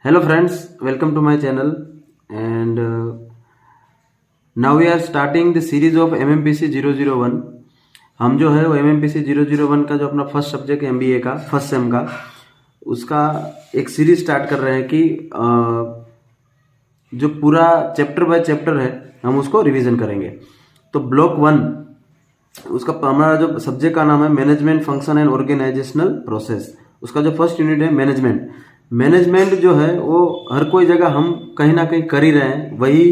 Hello friends, welcome to my channel and now we are starting the series of MMPC 001। हम जो है वो MMPC 001 का जो अपना फर्स्ट सब्जेक्ट है MBA का फर्स्ट सेम का उसका एक सीरीज स्टार्ट कर रहे हैं कि जो पूरा चैप्टर बाय चैप्टर है हम उसको रिवीजन करेंगे। तो ब्लॉक 1 उसका हमारा जो सब्जेक्ट का नाम है management function and organisational process. उसका जो फर्स्ट यूनिट है मैनेजमेंट जो है वो हर कोई जगह हम कहीं ना कहीं कर ही रहे हैं, वही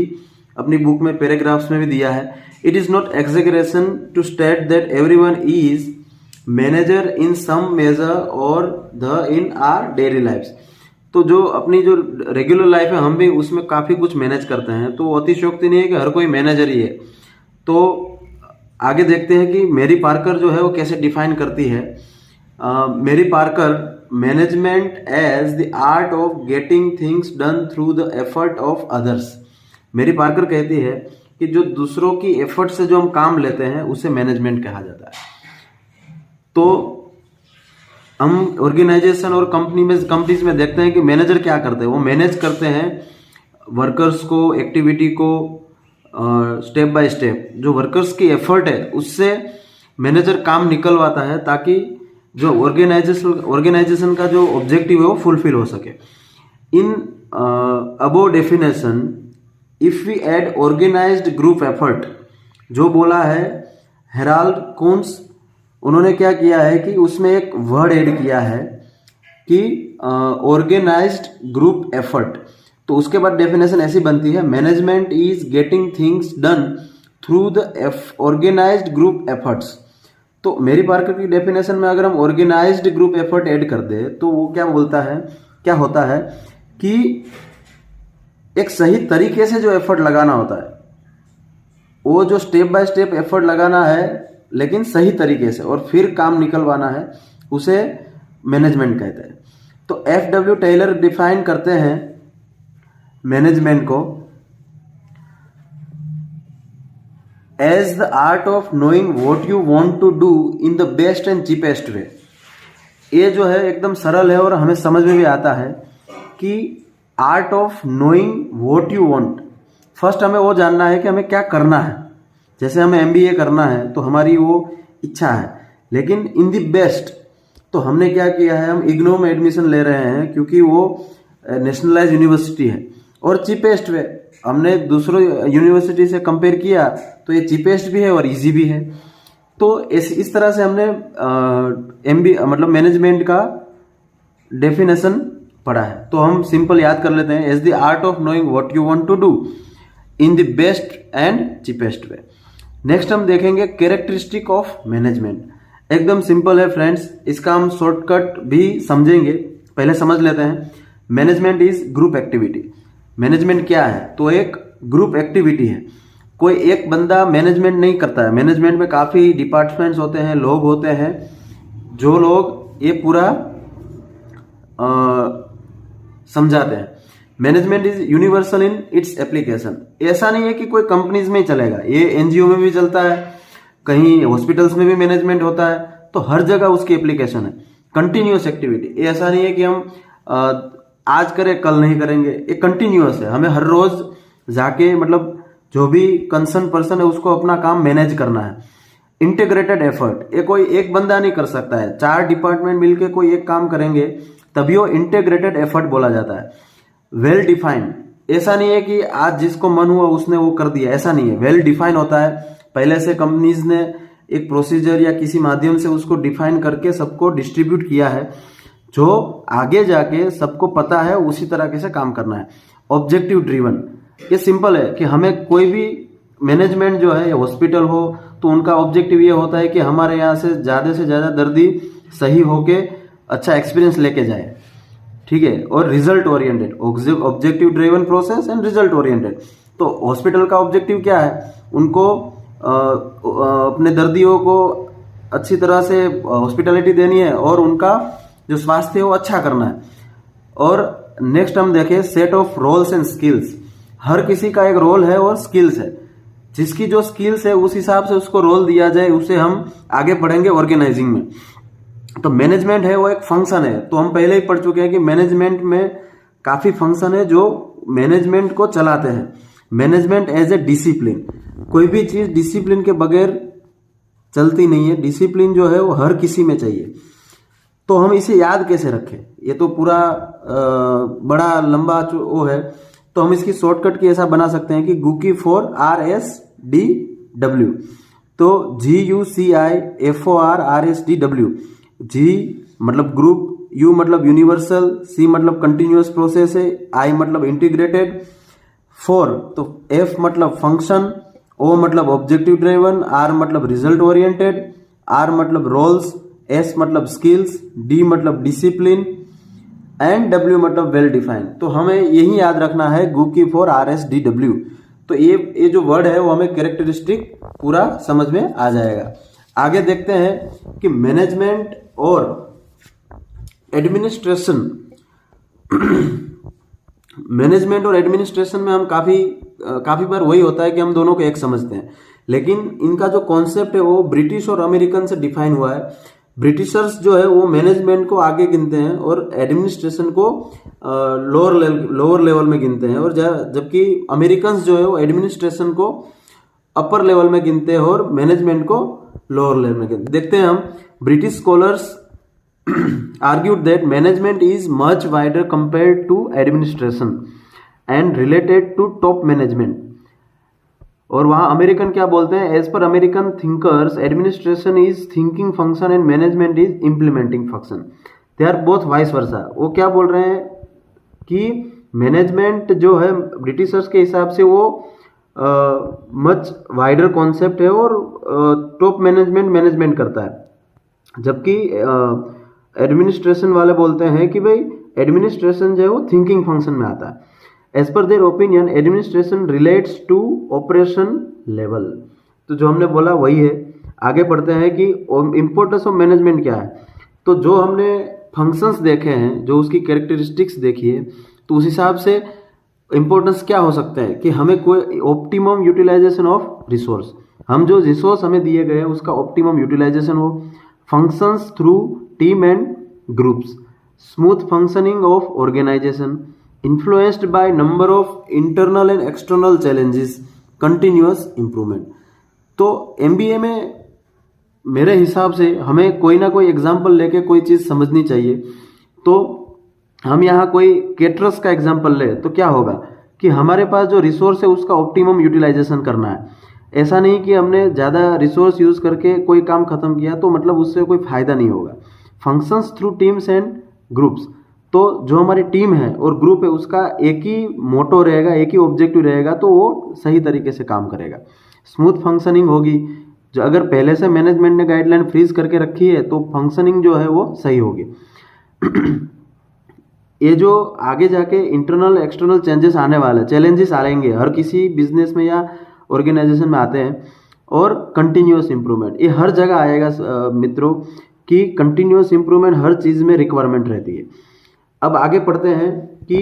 अपनी बुक में पैराग्राफ्स में भी दिया है। It is not exaggeration to state that everyone is manager in some major और the in our daily lives. तो जो अपनी जो रेगुलर लाइफ है हम भी उसमें काफ़ी कुछ मैनेज करते हैं, तो अतिशयोक्ति नहीं है कि हर कोई मैनेजर ही है। तो आगे देखते हैं कि मैरी पार्कर जो है वो कैसे डिफाइन करती है। Mary Parker management as the art of getting things done through the effort of others. Mary Parker कहती है कि जो दूसरों की एफर्ट से जो हम काम लेते हैं उसे मैनेजमेंट कहा जाता है। तो हम ऑर्गेनाइजेशन और कंपनीज में देखते हैं कि मैनेजर क्या करते हैं, वो मैनेज करते हैं वर्कर्स को, एक्टिविटी को स्टेप बाय स्टेप। जो वर्कर्स की एफर्ट है उससे मैनेजर काम निकलवाता है ताकि जो ऑर्गेनाइजेशन का जो ऑब्जेक्टिव है वो फुलफिल हो सके। In above definition if we add organized group effort, जो बोला है हेराल्ड कुन्स, उन्होंने क्या किया है कि उसमें एक वर्ड ऐड किया है कि ऑर्गेनाइज्ड ग्रुप एफर्ट। तो उसके बाद डेफिनेशन ऐसी बनती है management is getting things done through the organised group efforts. तो मेरी पार्कर की डेफिनेशन में अगर हम ऑर्गेनाइज्ड ग्रुप एफर्ट ऐड कर दे तो वो क्या बोलता है, क्या होता है कि एक सही तरीके से जो एफर्ट लगाना होता है, वो जो स्टेप बाय स्टेप एफर्ट लगाना है लेकिन सही तरीके से और फिर काम निकलवाना है, उसे मैनेजमेंट कहते हैं। तो FW टेलर डिफाइन करते हैं मैनेजमेंट को as the art of knowing what you want to do in the best and cheapest way. ये जो है एकदम सरल है और हमें समझ में भी आता है कि art of knowing what you want, first हमें वो जानना है कि हमें क्या करना है। जैसे हमें MBA करना है तो हमारी वो इच्छा है, लेकिन इन द बेस्ट तो हमने क्या किया है, हम इग्नो में एडमिशन ले रहे हैं क्योंकि वो नेशनलाइज यूनिवर्सिटी है। और चीपेस्ट वे हमने दूसरों यूनिवर्सिटी से कंपेयर किया तो ये चीपेस्ट भी है और इजी भी है। तो इस तरह से हमने MBA मतलब मैनेजमेंट का डेफिनेशन पढ़ा है। तो हम सिंपल याद कर लेते हैं, as the art of knowing what you want to do in the best and cheapest way. Next हम देखेंगे कैरेक्टरिस्टिक ऑफ मैनेजमेंट। एकदम सिंपल है फ्रेंड्स, इसका हम शॉर्टकट भी समझेंगे, पहले समझ लेते हैं। Management is group activity. Management क्या है, तो एक ग्रुप एक्टिविटी है। कोई एक बंदा मैनेजमेंट नहीं करता है, मैनेजमेंट में काफ़ी डिपार्टमेंट्स होते हैं, लोग होते हैं, जो लोग ये पूरा समझाते हैं। Management is universal in its application. ऐसा नहीं है कि कोई कंपनीज में ही चलेगा, ये NGO में भी चलता है, कहीं हॉस्पिटल्स में भी मैनेजमेंट होता है, तो हर जगह उसकी एप्लीकेशन है। कंटिन्यूअस एक्टिविटी, ऐसा नहीं है कि हम आज करें कल नहीं करेंगे, ये कंटिन्यूअस है। हमें हर रोज जाके मतलब जो भी कंसर्न पर्सन है उसको अपना काम मैनेज करना है। इंटीग्रेटेड एफर्ट, ये कोई एक बंदा नहीं कर सकता है, 4 डिपार्टमेंट मिलके कोई एक काम करेंगे तभी वो इंटीग्रेटेड एफर्ट बोला जाता है। वेल डिफाइंड, ऐसा नहीं है कि आज जिसको मन हुआ उसने वो कर दिया, ऐसा नहीं है। वेल डिफाइन होता है, पहले से कंपनीज ने एक प्रोसीजर या किसी माध्यम से उसको डिफाइन करके सबको डिस्ट्रीब्यूट किया है, जो आगे जाके सबको पता है उसी तरीके से काम करना है। ऑब्जेक्टिव ड्रिवन, ये सिंपल है कि हमें कोई भी मैनेजमेंट जो है या हॉस्पिटल हो तो उनका ऑब्जेक्टिव ये होता है कि हमारे यहाँ से ज़्यादा दर्दी सही होके अच्छा एक्सपीरियंस लेके जाए, ठीक है। और result oriented, objective driven process and result oriented. तो हॉस्पिटल का ऑब्जेक्टिव क्या है, उनको अपने दर्दियों को अच्छी तरह से हॉस्पिटलिटी देनी है और उनका जो स्वास्थ्य है वो अच्छा करना है। और नेक्स्ट हम देखें set of roles and skills. हर किसी का एक रोल है और स्किल्स है, जिसकी जो स्किल्स है उस हिसाब से उसको रोल दिया जाए, उसे हम आगे पढ़ेंगे ऑर्गेनाइजिंग में। तो मैनेजमेंट है वो एक फंक्शन है, तो हम पहले ही पढ़ चुके हैं कि मैनेजमेंट में काफ़ी फंक्शन है जो मैनेजमेंट को चलाते हैं। मैनेजमेंट एज ए डिसिप्लिन, कोई भी चीज़ डिसिप्लिन के बगैर चलती नहीं है। डिसिप्लिन जो है वो हर किसी में चाहिए। तो हम इसे याद कैसे रखें, ये तो पूरा बड़ा लंबा वो है, तो हम इसकी शॉर्टकट की ऐसा बना सकते हैं कि गुकी फॉर RSDW। तो GUCIFORRSDW। जी मतलब ग्रुप, U मतलब यूनिवर्सल, C मतलब कंटिन्यूअस प्रोसेस है, I मतलब इंटीग्रेटेड, फॉर तो F मतलब फंक्शन, O मतलब ऑब्जेक्टिव ड्रिवन, R मतलब रिजल्ट ओरिएंटेड, R मतलब रोल्स, S मतलब स्किल्स, D मतलब डिसिप्लिन एंड W मतलब वेल डिफाइंड। तो हमें यही याद रखना है गुकी फॉर RSDW। तो ये जो वर्ड है वो हमें कैरेक्टरिस्टिक पूरा समझ में आ जाएगा। आगे देखते हैं कि मैनेजमेंट और एडमिनिस्ट्रेशन मैनेजमेंट और एडमिनिस्ट्रेशन में हम काफ़ी बार वही होता है कि हम दोनों को एक समझते हैं, लेकिन इनका जो कॉन्सेप्ट है वो ब्रिटिश और अमेरिकन से डिफाइन हुआ है। ब्रिटिशर्स जो है वो मैनेजमेंट को आगे गिनते हैं और एडमिनिस्ट्रेशन को लोअर लेवल में गिनते हैं, और जबकि अमेरिकन जो है वो एडमिनिस्ट्रेशन को अपर लेवल में गिनते हैं और मैनेजमेंट को लोअर लेवल में गिनते हैं। देखते हैं हम, British scholars argued that management is much wider compared to administration and related to top management। और वहाँ अमेरिकन क्या बोलते हैं, as per American thinkers administration is thinking function and management is implementing function. They are both vice versa. वो क्या बोल रहे हैं कि मैनेजमेंट जो है ब्रिटिशर्स के हिसाब से वो मच वाइडर कॉन्सेप्ट है और टॉप मैनेजमेंट करता है, जबकि एडमिनिस्ट्रेशन वाले बोलते हैं कि भाई एडमिनिस्ट्रेशन जो है वो थिंकिंग फंक्शन में आता है। As per their opinion administration relates to operation level. तो जो हमने बोला वही है। आगे बढ़ते हैं कि इम्पोर्टेंस ऑफ मैनेजमेंट क्या है। तो जो हमने फंक्शंस देखे हैं, जो उसकी कैरेक्टरिस्टिक्स देखी है, तो उस हिसाब से इम्पोर्टेंस क्या हो सकता है कि हमें कोई ऑप्टिमम यूटिलाइजेशन ऑफ रिसोर्स, हम जो रिसोर्स हमें दिए गए हैं उसका ऑप्टिमम यूटिलाइजेशन हो, functions through team and groups, smooth functioning of organisation, influenced by number of internal and external challenges, continuous improvement. तो MBA में मेरे हिसाब से हमें कोई ना कोई एग्जाम्पल लेके कोई चीज़ समझनी चाहिए। तो हम यहाँ कोई केटरर्स का एग्जाम्पल ले तो क्या होगा कि हमारे पास जो रिसोर्स है उसका ऑप्टिमम यूटिलाइजेशन करना है। ऐसा नहीं कि हमने ज़्यादा रिसोर्स यूज़ करके कोई काम खत्म किया तो मतलब उससे कोई फ़ायदा नहीं होगा। Functions through teams and groups, तो जो हमारी टीम है और ग्रुप है उसका एक ही मोटो रहेगा, एक ही ऑब्जेक्टिव रहेगा, तो वो सही तरीके से काम करेगा। स्मूथ फंक्शनिंग होगी, जो अगर पहले से मैनेजमेंट ने गाइडलाइन फ्रीज करके रखी है तो फंक्शनिंग जो है वो सही होगी। ये जो आगे जाके इंटरनल एक्सटर्नल चेंजेस आने वाले चैलेंजेस आएंगे, हर किसी बिजनेस में या ऑर्गेनाइजेशन में आते हैं, और कंटिन्यूअस इंप्रूवमेंट ये हर जगह आएगा मित्रों कि कंटिन्यूअस इंप्रूवमेंट हर चीज़ में रिक्वायरमेंट रहती है। अब आगे पढ़ते हैं कि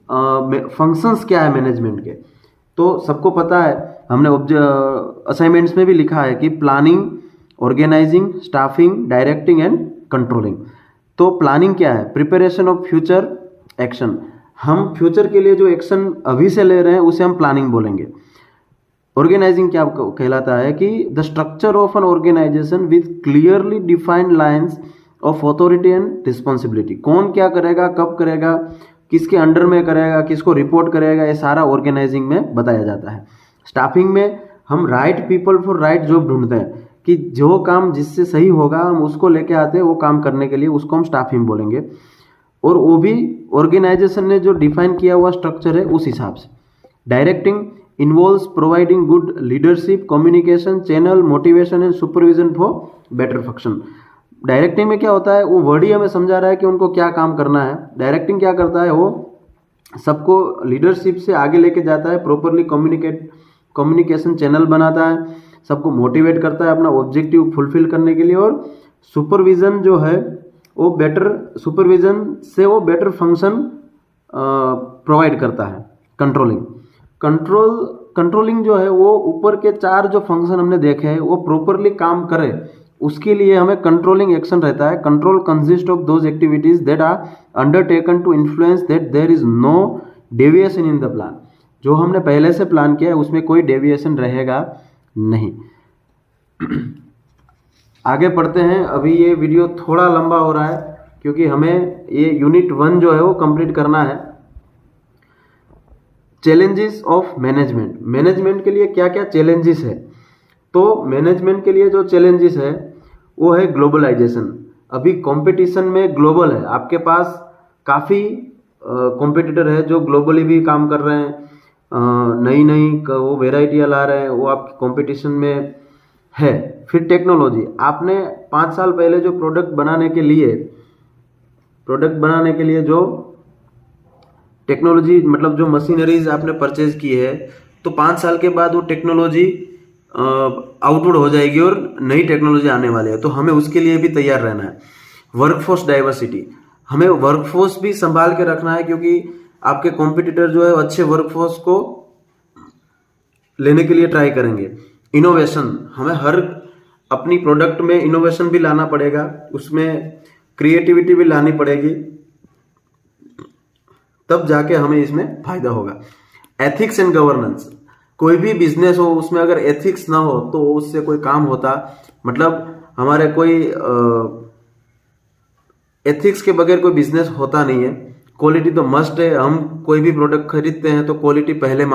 फंक्शंस क्या है मैनेजमेंट के। तो सबको पता है, हमने असाइनमेंट्स में भी लिखा है कि planning, organising, staffing, directing and controlling. तो प्लानिंग क्या है, प्रिपरेशन ऑफ फ्यूचर एक्शन। हम फ्यूचर के लिए जो एक्शन अभी से ले रहे हैं उसे हम प्लानिंग बोलेंगे। ऑर्गेनाइजिंग क्या कहलाता है कि the structure of an organisation with clearly defined lines of authority and responsibility. कौन क्या करेगा, कब करेगा, किसके अंडर में करेगा, किसको रिपोर्ट करेगा, ये सारा ऑर्गेनाइजिंग में बताया जाता है। स्टाफिंग में हम right people for right job ढूंढते हैं कि जो काम जिससे सही होगा हम उसको लेके आते हैं वो काम करने के लिए, उसको हम स्टाफिंग बोलेंगे। और वो भी ऑर्गेनाइजेशन ने जो डिफाइन किया हुआ स्ट्रक्चर है उस हिसाब से। Directing involves providing good leadership, communication channel, motivation and supervision for better function. Directing में क्या होता है, वो वर्ड ही हमें समझा रहा है कि उनको क्या काम करना है। डायरेक्टिंग क्या करता है, वो सबको लीडरशिप से आगे लेके जाता है, प्रॉपरली कम्युनिकेशन चैनल बनाता है, सबको मोटिवेट करता है अपना ऑब्जेक्टिव फुलफिल करने के लिए। और सुपरविजन जो है वो सुपरविजन से वो बेटर फंक्शन प्रोवाइड करता है। कंट्रोलिंग जो है वो ऊपर के 4 जो फंक्शन हमने देखे हैं वो प्रॉपरली काम करे उसके लिए हमें कंट्रोलिंग एक्शन रहता है। Control consist of those activities that are undertaken to influence that there is no deviation in the plan. जो हमने पहले से प्लान किया है उसमें कोई डेविएशन रहेगा नहीं। आगे पढ़ते हैं। अभी ये वीडियो थोड़ा लंबा हो रहा है क्योंकि हमें ये यूनिट 1 जो है वो कंप्लीट करना है। Challenges of management. मैनेजमेंट के लिए क्या क्या चैलेंजेस है? तो मैनेजमेंट के लिए जो चैलेंजेस है वो है ग्लोबलाइजेशन। अभी कंपटीशन में ग्लोबल है, आपके पास काफ़ी कॉम्पिटिटर है जो ग्लोबली भी काम कर रहे हैं, नई नई वो वेराइटियाँ ला रहे हैं, वो आपकी कंपटीशन में है। फिर टेक्नोलॉजी, आपने 5 साल पहले जो प्रोडक्ट बनाने के लिए जो टेक्नोलॉजी मतलब जो मशीनरीज आपने परचेज की है, तो 5 साल के बाद वो टेक्नोलॉजी आउटवर्ड हो जाएगी और नई टेक्नोलॉजी आने वाली है, तो हमें उसके लिए भी तैयार रहना है। वर्कफोर्स डाइवर्सिटी, हमें वर्कफोर्स भी संभाल के रखना है क्योंकि आपके कॉम्पिटिटर जो है अच्छे वर्कफोर्स को लेने के लिए ट्राई करेंगे। इनोवेशन, हमें हर अपनी प्रोडक्ट में इनोवेशन भी लाना पड़ेगा, उसमें क्रिएटिविटी भी लानी पड़ेगी, तब जाके हमें इसमें फायदा होगा। एथिक्स एंड गवर्नेंस, कोई भी बिजनेस हो उसमें अगर एथिक्स ना हो तो उससे कोई काम होता, मतलब हमारे कोई एथिक्स के बगैर कोई बिजनेस होता नहीं है। क्वालिटी तो मस्ट है, हम कोई भी प्रोडक्ट खरीदते हैं तो क्वालिटी पहले